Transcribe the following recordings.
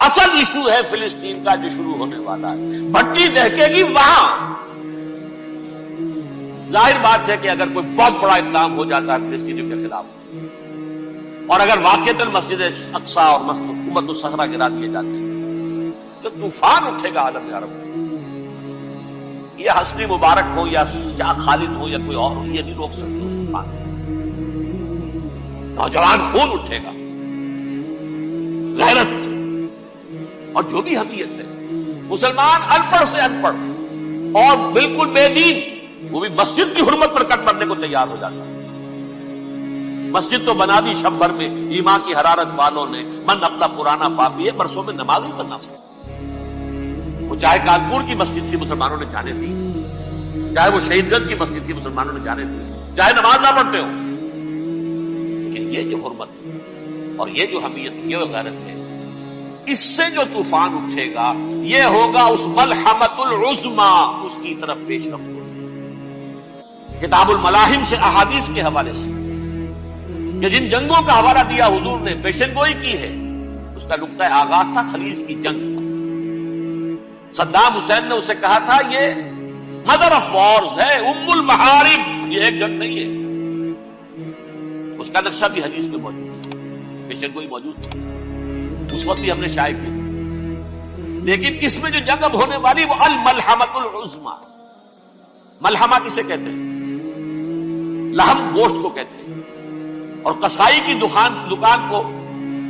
اصل ایشو ہے فلسطین کا جو شروع ہونے والا ہے. بھٹی دہکے گی وہاں. ظاہر بات ہے کہ اگر کوئی بہت بڑا اقدام ہو جاتا ہے فلسطینیوں کے خلاف اور اگر واقعتاً مسجد اقصی اور حکومت الصحرا گرا دیے جاتے ہیں تو طوفان اٹھے گا عالم عرب میں. یہ حسنی مبارک ہو یا شاہ خالد ہو یا کوئی اور ہو، یہ نہیں روک سکتے اس طوفان کو. نوجوان خون اٹھے گا، غیرت اور جو بھی حمیت ہے. مسلمان ان پڑھ سے ان پڑھ اور بالکل بے دین وہ بھی مسجد کی حرمت پر کٹ پڑنے کو تیار ہو جاتا ہے. مسجد تو بنا دی شب بھر میں ایمان کی حرارت والوں نے، من اپنا پرانا پاپی ہے، برسوں میں نماز ہی بننا سکتا. وہ چاہے کانپور کی مسجد سے مسلمانوں نے جانے دی، چاہے وہ شہید گنج کی مسجد کی مسلمانوں نے جانے دی، چاہے نماز نہ پڑھتے ہو، لیکن یہ جو حرمت اور یہ جو حمیت، یہ غیرت ہے، اس سے جو طوفان اٹھے گا یہ ہوگا اس ملحمۃ العظمی، اس کی طرف پیش رفت ہوگی. کتاب الملاحم سے احادیث کے حوالے سے کہ جن جنگوں کا حوالہ دیا حضور نے، پیشن گوئی کی ہے، اس کا نقطہ آغاز تھا خلیج کی جنگ. صدام حسین نے اسے کہا تھا یہ مدر آف وارز ہے، ام المحارب، یہ ایک جنگ نہیں ہے. اس کا نقشہ بھی حدیث میں موجود ہے، پیشن گوئی موجود ہے، اس وقت بھی ہم نے شائع کی تھی. لیکن اس میں جو جنگ اب ہونے والی وہ الملحمۃ العظمی. ملحمہ کسے کہتے ہیں؟ لحم گوشت کو کہتے ہیں، اور قصائی کی دکان کو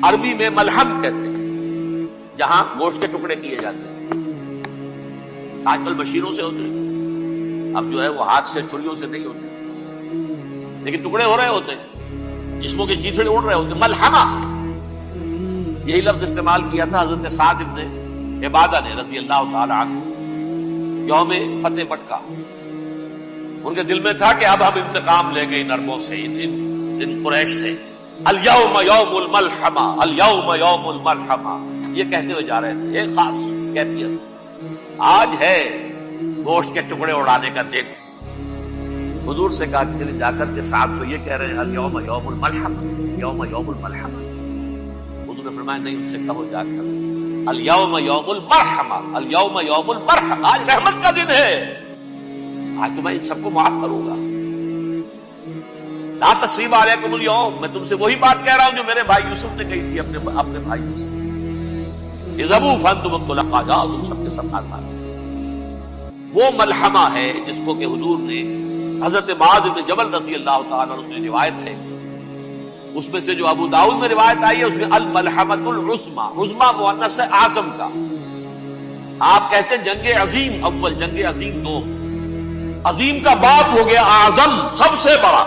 عربی میں ملحم کہتے ہیں، جہاں گوشت کے ٹکڑے کیے جاتے ہیں. آج کل مشینوں سے ہوتے ہیں، اب جو ہے وہ ہاتھ سے چھریوں سے نہیں ہوتے، لیکن ٹکڑے ہو رہے ہوتے ہیں، جسموں کے چیتھڑے اڑ رہے ہوتے ہیں. ملحمہ یہی لفظ استعمال کیا تھا حضرت سعد ابن عبادہ نے رضی اللہ تعالی عنہ یوم فتح مکہ. ان کے دل میں تھا کہ اب ہم انتقام لیں گے ان عربوں سے، ان قریش سے. الیوم یوم الملحمہ، الیوم یوم الملحمہ، یہ کہتے ہوئے جا رہے تھے. ایک خاص کیفیت آج ہے گوشت کے ٹکڑے اڑانے کا. دیکھ حضور سے کہا کہ چلے جا کر کے صاحب کو یہ کہہ رہے ہیں الیوم یوم الملحمہ، یوم یوم الملحمہ. حضور نے فرمایا نہیں، ان سے کہو جا کر الیوم یوم المرحمہ، الیوم یوم المرحمہ، آج رحمت کا دن ہے، آج تو میں ان سب کو معاف کروں گا. لا تثریب علیکم اليوم، میں تم سے وہی بات کہہ رہا ہوں جو میرے بھائی یوسف نے کہی تھی اپنے بھائیوں سے. اذهبوا فانتم الطلقاء، جاؤ تم سب کے سب آزاد. وہ ملحمہ ہے جس کو کہ حضور نے حضرت معاذ بن جبل رضی اللہ تعالیٰ عنہ سے روایت ہے، اس میں سے جو ابو داؤد میں روایت آئی ہے اس میں الملحمۃ العظمی، عظمی مؤنث ہے اعظم کا. آپ کہتے ہیں جنگ عظیم اول، جنگ عظیم دو، عظیم کا باب ہو گیا اعظم، سب سے بڑا،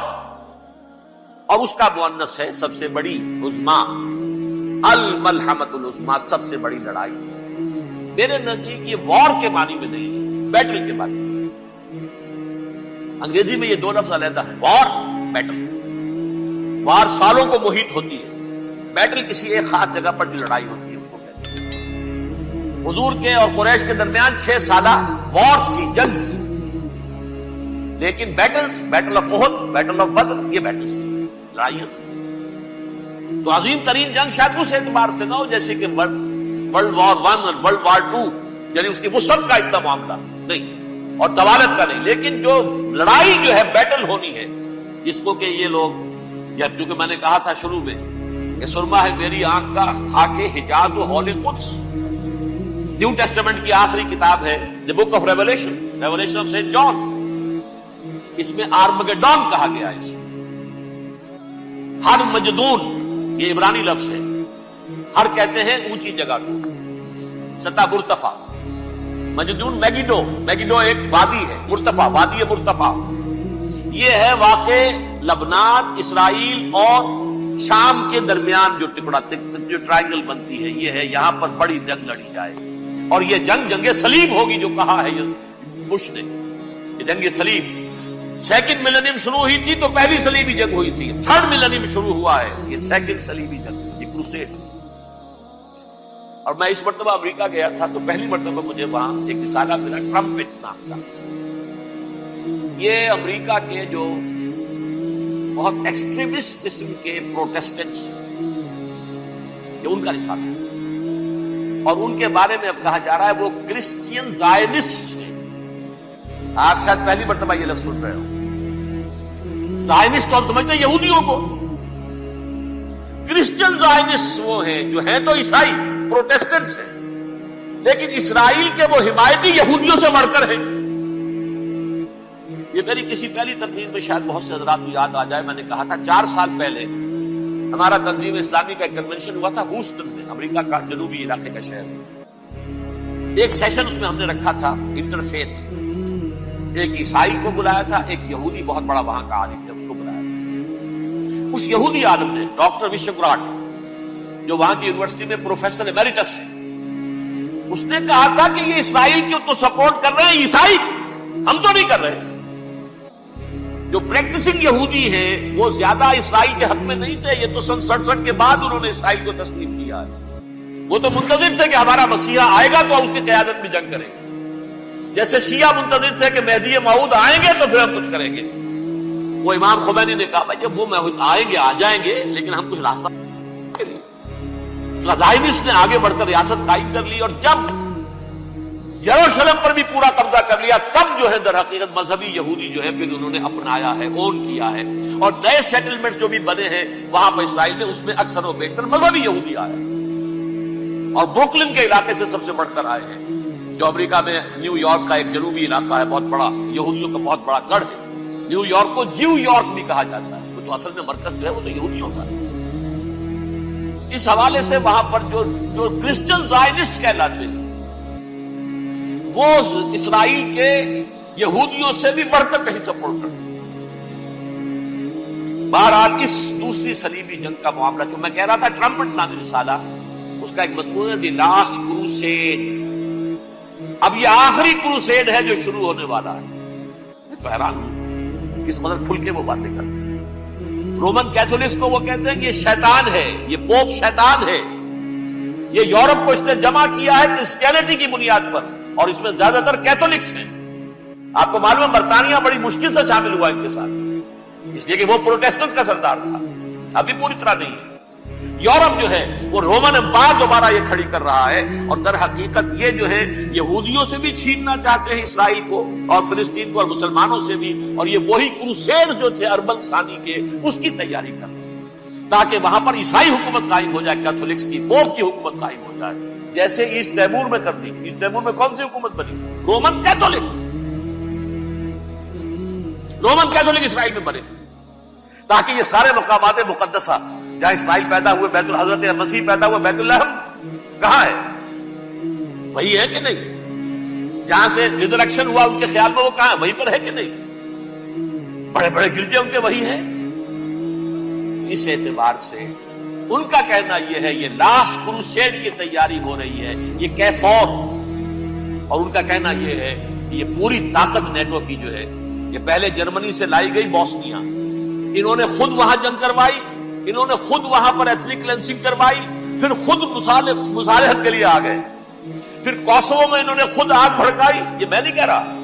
اور اس کا مؤنث ہے سب سے بڑی، عظمی. الملحمۃ العظمی، سب سے بڑی لڑائی. میرے نزدیک یہ وار کے معنی میں نہیں ہے، بیٹل کے معنی میں. انگریزی میں یہ دو لفظ علیحدہ ہے، وار، بیٹل. وار سالوں کو محیط ہوتی ہے، بیٹل کسی ایک خاص جگہ پر جو لڑائی ہوتی ہے اس کو کہتے ہیں. حضور کے اور قریش کے درمیان 6 سالہ وار تھی، جنگ تھی. لیکن battles, battle of Uhud, battle of Badr, یہ بیٹلز تھی، لڑائیاں تھیں. تو عظیم ترین جنگ شاید اس اعتبار سے نہ ہو جیسے کہ ورلڈ وار 1 اور ورلڈ وار 2، یعنی اس کی وسعت کا اتنا معاملہ نہیں اور طوالت کا نہیں، لیکن جو لڑائی جو ہے بیٹل ہونی ہے، جس کو کہ یہ لوگ، یا جو کہ میں نے کہا تھا شروع میں کہ سرما ہے میری آنکھ کا خاک حجاز و ہول قدس، نیو ٹیسٹمنٹ کی آخری کتاب ہے the book of Revelation, revelation of Saint John. اس میں آرمگیڈون کہا گیا ہے. ہر مجدون، یہ عبرانی لفظ ہے، ہر کہتے ہیں اونچی جگہ کو، سطح مرتفع. مجدون میگیڈو، میگیڈو ایک وادی ہے، مرتفع، وادی مرتفع. یہ ہے واقع لبنان، اسرائیل اور شام کے درمیان جو ٹکڑا، جو ٹرائنگل بنتی ہے، یہ ہے، یہاں پر بڑی جنگ لڑی جائے. اور یہ جنگ صلیب ہوگی جو کہا ہے بش نے، یہ جنگ صلیب. سیکنڈ ملینیم شروع ہوئی تھی تو پہلی صلیبی جنگ ہوئی تھی، تھرڈ ملینیم شروع ہوا ہے یہ سیکنڈ صلیبی جنگ، یہ کروسیڈ. اور میں اس مرتبہ امریکہ گیا تھا تو پہلی مرتبہ مجھے وہاں ایک رسالہ ملا ٹرمپٹ نام کا. یہ امریکہ کے جو بہت ایکسٹریمسٹ قسم کے پروٹیسٹنٹس، یہ ان کا رسالہ ہے. اور ان کے بارے میں اب کہا جا رہا ہے وہ کرسچین زائنسٹ ہیں. آپ شاید پہلی مرتبہ یہ لفظ سن رہے ہو. زائنسٹ تو ہم سمجھتے ہیں یہودیوں کو. کرسچین زائنسٹ وہ ہیں جو ہیں تو عیسائی پروٹیسٹنٹس ہیں، لیکن اسرائیل کے وہ حمایتی یہودیوں سے بڑھ کر ہیں. یہ میری کسی پہلی تقریر میں شاید بہت سے حضرات کو یاد آ جائے، میں نے کہا تھا 4 سال پہلے ہمارا تنظیم اسلامی کا ایک کنونشن ہوا تھا ہوسٹن میں، امریکہ کا جنوبی علاقے کا شہر. ایک سیشن اس میں ہم نے رکھا تھا انٹرفیتھ. ایک عیسائی کو بلایا تھا، ایک یہودی بہت بڑا وہاں کا عالم ہے اس کو بلایا تھا. اس یہودی عالم نے ڈاکٹر وشوگراٹ جو وہاں کی یونیورسٹی میں پروفیسر ایمیریٹس ہے، اس نے کہا تھا کہ یہ اسرائیل کی تو سپورٹ کر رہے ہیں عیسائی، ہم تو نہیں کر رہے. جو پریکٹسنگ یہودی ہیں وہ زیادہ اسرائیل کے حق میں نہیں تھے. یہ تو سن 67 کے بعد انہوں نے اسرائیل کو تسلیم کیا ہے. وہ تو منتظر تھے کہ ہمارا مسیحا آئے گا تو اس کی قیادت میں جنگ کریں گے، جیسے شیعہ منتظر تھے کہ مہدی موعود آئیں گے تو پھر ہم کچھ کریں گے. وہ امام خمینی نے کہا بھائی جب وہ آئیں گے آ جائیں گے، لیکن ہم کچھ راستہ زائنسٹ نے آگے بڑھ کر ریاست قائم کر لی، اور جب یروشلم پر بھی پورا قبضہ کر لیا تب جو ہے در حقیقت مذہبی یہودی جو ہے پھر انہوں نے اپنایا ہے، اون کیا ہے. اور نئے سیٹلمنٹس جو بھی بنے ہیں وہاں پر اسرائیل میں، اس میں اکثر و بیشتر مذہبی یہودی آئے، اور بروکلن کے علاقے سے سب سے بڑھ کر آئے ہیں، جو امریکہ میں نیو یارک کا ایک جنوبی علاقہ ہے، بہت بڑا یہودیوں کا بہت بڑا گڑھ ہے. نیو یارک کو جیو یارک بھی کہا جاتا ہے، وہ تو اصل میں مرکز جو ہے وہ تو یہودیوں کا ہے. اس حوالے سے وہاں پر جو کرسچن زائنسٹ کہلاتے ہیں وہ اسرائیل کے یہودیوں سے بھی بڑھ کر کہیں سپورٹ کرتے ہیں. بہرحال اس دوسری صلیبی جنگ کا معاملہ جو میں کہہ رہا تھا، ٹرمپٹ نامی رسالہ، اس کا ایک مضمون ہے دی لاسٹ کروسیڈ. اب یہ آخری کروسیڈ ہے جو شروع ہونے والا ہے. میں تو حیران ہوں کس قدر کھل کے وہ باتیں کرتے ہیں. رومن کیتھولکس کو وہ کہتے ہیں کہ یہ شیطان ہے، یہ پوپ شیطان ہے. یہ یورپ کو اس نے جمع کیا ہے کرسچینٹی کی بنیاد پر، اور اس میں زیادہ تر کیتھولکس ہیں. آپ کو معلوم ہے برطانیہ بڑی مشکل سے شامل ہوا ان کے ساتھ، اس لیے کہ وہ پروٹیسٹنٹ کا سردار تھا، ابھی پوری طرح نہیں ہے. یورپ جو ہے وہ رومن امپائر دوبارہ یہ کھڑی کر رہا ہے، اور در حقیقت یہ جو ہے یہودیوں سے بھی چھیننا چاہتے ہیں اسرائیل کو اور فلسطین کو اور مسلمانوں سے بھی، اور یہ وہی کروسیڈ جو تھے اربل ثانی کے اس کی تیاری کر رہے ہیں تاکہ وہاں پر عیسائی حکومت قائم ہو جائے، کیتھولکس کی پوپ کی حکومت قائم ہو جائے، جیسے ایسٹ تیمور میں کر دی. ایسٹ تیمور میں کون سی حکومت بنی؟ رومن کیتھولک اسرائیل میں بنے، تاکہ یہ سارے مقامات مقدسہ جہاں اسرائیل پیدا ہوئے، بیت الحضرت مسیح پیدا ہوئے، بیت اللحم کہاں ہے؟ وہی ہے کہ نہیں؟ جہاں سے ریزریکشن ہوا ان کے خیال میں وہ کہاں ہے؟ وہیں پر ہے کہ نہیں؟ بڑے بڑے گرجے ان کے وہی ہیں. اس اعتبار سے ان کا کہنا یہ ہے یہ لاسٹ کروسیڈ کی تیاری ہو رہی ہے، یہ کیفور. اور ان کا کہنا یہ ہے کہ یہ پوری طاقت نیٹو کی جو ہے یہ پہلے جرمنی سے لائی گئی بوسنیا، انہوں نے خود وہاں جنگ کروائی، انہوں نے خود وہاں پر ایتھنک کلینسنگ کروائی، پھر خود مصالحت کے لیے آ گئے، پھر کوسوو میں انہوں نے خود آگ بھڑکائی. یہ میں نہیں کہہ رہا،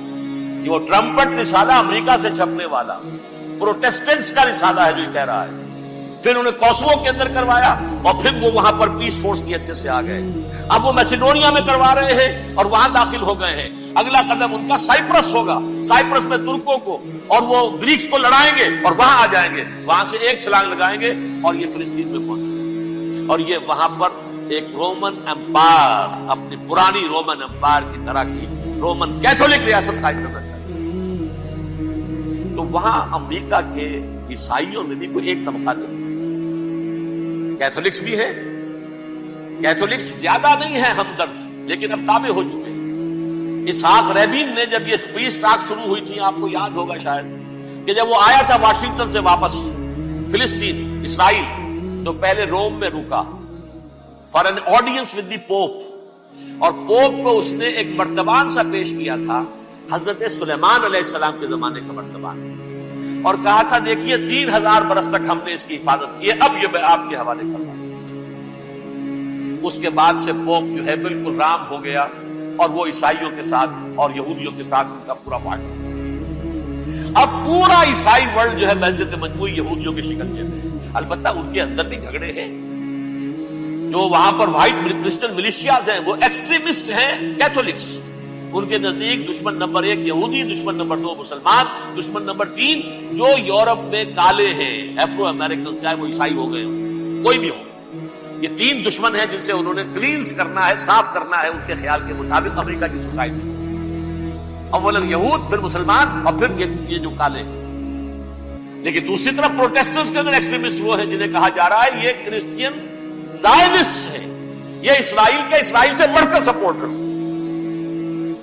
یہ وہ ٹرمپٹ رسالہ امریکہ سے چھپنے والا پروٹیسٹنٹس کا رسالہ ہے جو یہ کہہ رہا ہے. پھر انہوں نے کوسوو کے اندر کروایا، اور پھر وہ وہاں پر پیس فورس کی حیثیت سے آ گئے. اب وہ میسیڈونیا میں کروا رہے ہیں اور وہاں داخل ہو گئے ہیں. اگلا قدم ان کا سائپرس ہوگا، سائپرس میں ترکوں کو اور وہ گریکس کو لڑائیں گے اور وہاں آ جائیں گے، وہاں سے ایک چھلانگ لگائیں گے اور یہ فلسطین میں پہنچیں گے. اور یہ وہاں پر ایک رومن امپائر، اپنی پرانی رومن امپائر کی طرح کی رومن کیتھولک ریاست قائم کرنا چاہتے ہیں. تو وہاں امریکہ کے عیسائیوں میں بھی کوئی ایک طبقہ نہیں، کیتھولکس بھی ہے. کیتھولکس زیادہ نہیں ہے ہمدرد، لیکن اب تابع ہو چکے ہیں. اسحاق ریبین نے جب یہ پیس ٹاک شروع ہوئی تھی، آپ کو یاد ہوگا شاید کہ جب وہ آیا تھا واشنگٹن سے واپس فلسطین اسرائیل، تو پہلے روم میں رکا for an audience with the pope, اور پوپ کو اس نے ایک مرتبان سا پیش کیا تھا، حضرت سلیمان علیہ السلام کے زمانے کا مرتبان، اور کہا تھا دیکھیے 3000 برس تک ہم نے اس کی حفاظت کی ہے، اب یہ میں آپ کے حوالے کر رہا ہوں. اس کے بعد سے پوپ جو ہے بالکل رام ہو گیا، اور وہ عیسائیوں کے ساتھ اور یہودیوں کے ساتھ ان کا پورا معاہدہ. اب پورا عیسائی ورلڈ جو ہے بحثیت مجموعی یہودیوں کی شکل میں ہے. البتہ ان کے اندر بھی جھگڑے ہیں، جو وہاں پر وائٹ کرسچن ملیشیاز ہیں وہ ایکسٹریمسٹ ہیں کیتھولکس. ان کے نزدیک دشمن نمبر 1 یہودی، دشمن نمبر 2 مسلمان، دشمن نمبر 3 جو یورپ میں کالے ہیں، ایفرو امریکن، چاہے وہ عیسائی ہو گئے ہوں، کوئی بھی ہو. یہ 3 دشمن ہیں جن سے انہوں نے کلینز کرنا ہے، صاف کرنا ہے ان کے خیال کے مطابق امریکہ کی سوسائٹی. اولاً یہود، پھر مسلمان، اور پھر یہ جو کالے ہیں. لیکن دوسری طرف پروٹیسٹنٹس کے اندر ایکسٹریمسٹ وہ ہیں جنہیں کہا جا رہا ہے یہ کرسچین زائنسٹ ہیں، یہ اسرائیل سے بڑھ کر سپورٹرز.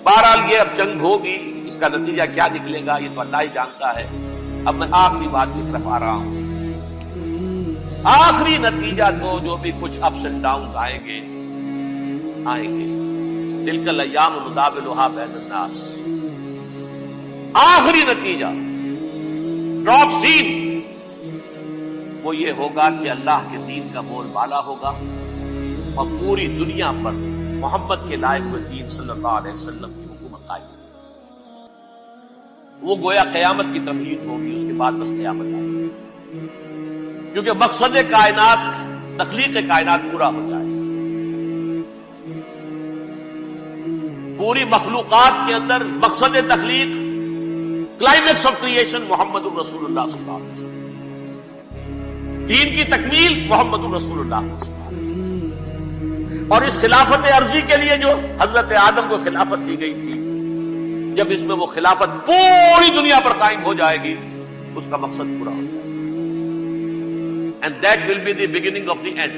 بہرحال یہ اب جنگ ہوگی، اس کا نتیجہ کیا نکلے گا یہ تو اللہ ہی جانتا ہے. اب میں آخری بات کی طرف آ رہا ہوں. آخری نتیجہ تو جو بھی کچھ اپس اینڈ ڈاؤنز آئیں گے تلک الایام نداولھا بین الناس. آخری نتیجہ ٹاپ سین وہ یہ ہوگا کہ اللہ کے دین کا بول بالا ہوگا اور پوری دنیا پر محمد کے لائے ہوئے دین صلی اللہ علیہ وسلم کی حکومت قائم ہوگی. وہ گویا قیامت کی تمہید ہوگی، اس کے بعد بس قیامت آئے گی. کیونکہ مقصد کائنات، تخلیق کائنات پورا ہو جائے. پوری مخلوقات کے اندر مقصد تخلیق، کلائمیکس آف کریشن محمد الرسول اللہ صلی اللہ علیہ وسلم. دین کی تکمیل محمد الرسول اللہ صلی اللہ علیہ وسلم. اور اس خلافت عرضی کے لیے جو حضرت آدم کو خلافت دی گئی تھی، جب اس میں وہ خلافت پوری دنیا پر قائم ہو جائے گی اس کا مقصد پورا ہو جائے گا. And that will be the beginning of the end.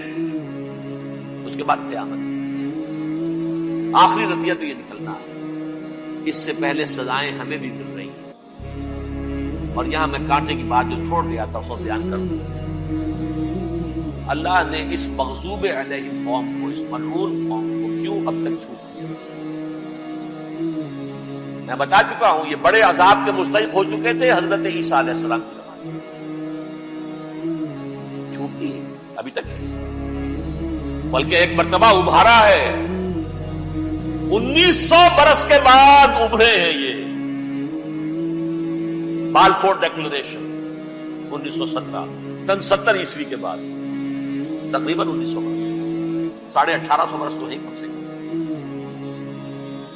اس کے بعد قیامت. آخری نتیجہ تو یہ نکلنا ہے. اس سے پہلے سزائیں ہمیں بھی مل رہی ہیں. اور یہاں میں کانٹے کی بات جو چھوڑ گیا تھا اس کو بیان کر دوں. اللہ نے اس مغضوب علیہ قوم کو، اس ملعون قوم کو کیوں اب تک چھوٹ دیا؟ میں بتا چکا ہوں یہ بڑے عذاب کے مستحق ہو چکے تھے حضرت عیسیٰ علیہ السلام کے زمانے میں. چھوٹتی ہے ابھی تک ہے، بلکہ ایک مرتبہ ابھارا ہے. 1900 برس کے بعد ابھرے ہیں یہ. بالفور ڈیکلریشن 1917 سن 70 عیسوی کے بعد، تقریباً 1900 برس، 1850 برس تو نہیں کم سے کم.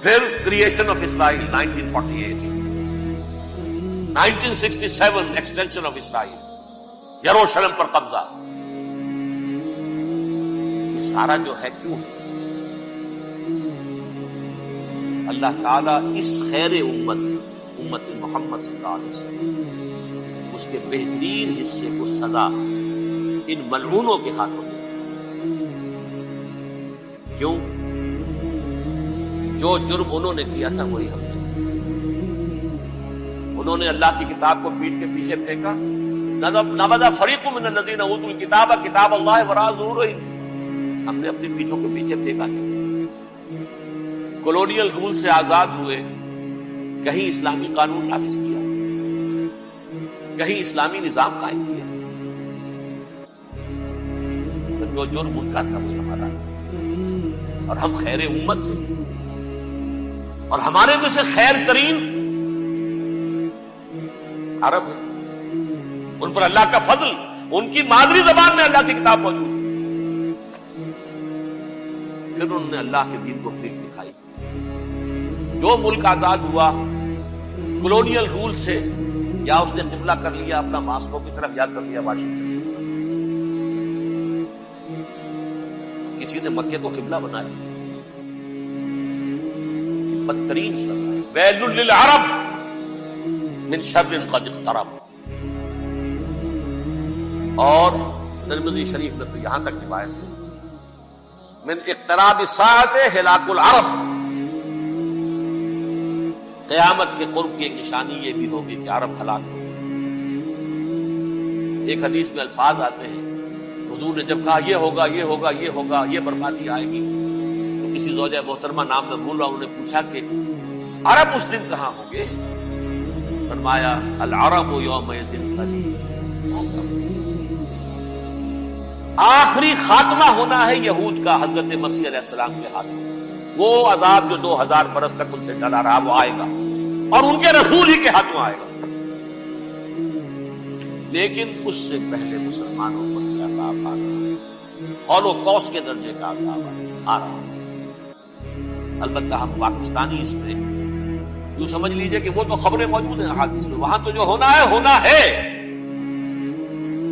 پھر creation of Israel 1948، 1967 extension of Israel, یروشلم پر قبضہ. یہ سارا جو ہے کیوں ہے؟ اللہ تعالیٰ اس خیر امت محمد صلی اللہ علیہ وسلم، اس کے بہترین حصے کو سزا ان ملعونوں کے ہاتھوں میں. کیوں؟ جو جرم انہوں نے کیا تھا وہی ہم نے. انہوں نے اللہ کی کتاب کو پیٹ کے پیچھے پھینکا. نبذ فریق من الذین اوتوا الکتاب کتاب اللہ وراء ظہورہم. ہم نے اپنی پیٹھوں کے پیچھے پھینکا. کولونیل رول سے آزاد ہوئے، کہیں اسلامی قانون نافذ کیا، کہیں اسلامی نظام قائم کیا. تو جو جرم ان کا تھا وہ ہمارا. اور ہم خیر امت ہیں، اور ہمارے میں سے خیر ترین عرب ہیں. ان پر اللہ کا فضل، ان کی مادری زبان میں اللہ کی کتاب موجود ہے. پھر انہوں نے اللہ کے دین کو پھینک دکھائی. جو ملک آزاد ہوا کولونیل رول سے، یا اس نے قبلہ کر لیا اپنا ماسکو کی طرف، یا کر لیا واشنگٹن. کسی نے مکے کو قبلہ بنایا. بدترین سزا، ویل للعرب من شر قد اقترب. اور ترمذی شریف میں تو یہاں تک روایت ہے، من اقتراب الساعۃ ہلاک العرب. قیامت کے قرب کی ایک نشانی یہ بھی ہوگی کہ عرب ہلاک ہو. ایک حدیث میں الفاظ آتے ہیں، حضور نے جب کہا یہ ہوگا یہ ہوگا یہ ہوگا، یہ بربادی آئے گی، تو کسی زوجہ محترمہ نام میں بھول رہا ہوں، انہوں نے پوچھا کہ عرب اس دن کہاں ہوں گے؟ فرمایا العرب یومئذ قلیل. آخری خاتمہ ہونا ہے یہود کا حضرت مسیح علیہ السلام کے ہاتھ میں. وہ عذاب جو 2000 برس تک ان سے ڈلا رہا وہ آئے گا، اور ان کے رسول ہی کے ہاتھوں آئے گا. لیکن اس سے پہلے مسلمانوں پر عذاب آ گیا. ہولوکاسٹ کے درجے کا عذاب آ رہا ہے۔ البتہ ہم پاکستانی اس میں یوں سمجھ لیجئے کہ وہ تو خبریں موجود ہیں احادیث میں، وہاں تو جو ہونا ہے،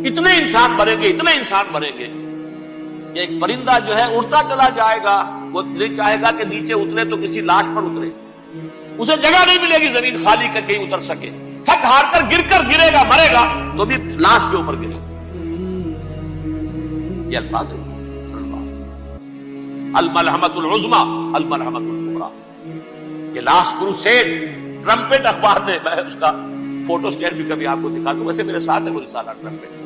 اتنے انسان مریں گے کہ ایک پرندہ جو ہے اڑتا چلا جائے گا، وہ نہیں چاہے گا کہ نیچے اترے تو کسی لاش پر اترے، اسے جگہ نہیں ملے گی زمین خالی کر کے اتر سکے، تھک ہار کر گرے گا، مرے گا تو بھی لاش کے اوپر گرے گا۔ یہ الفاظ ہے الملحمۃ العظمی الملحمۃ الکبریٰ، یہ لاسٹ کروسیڈ ٹرمپٹ اخبار نے، میں اس کا فوٹو اسٹیٹ بھی کبھی آپ کو دکھا دوں، ویسے میرے ساتھ ہے وہ رسالہ ٹرمپٹ۔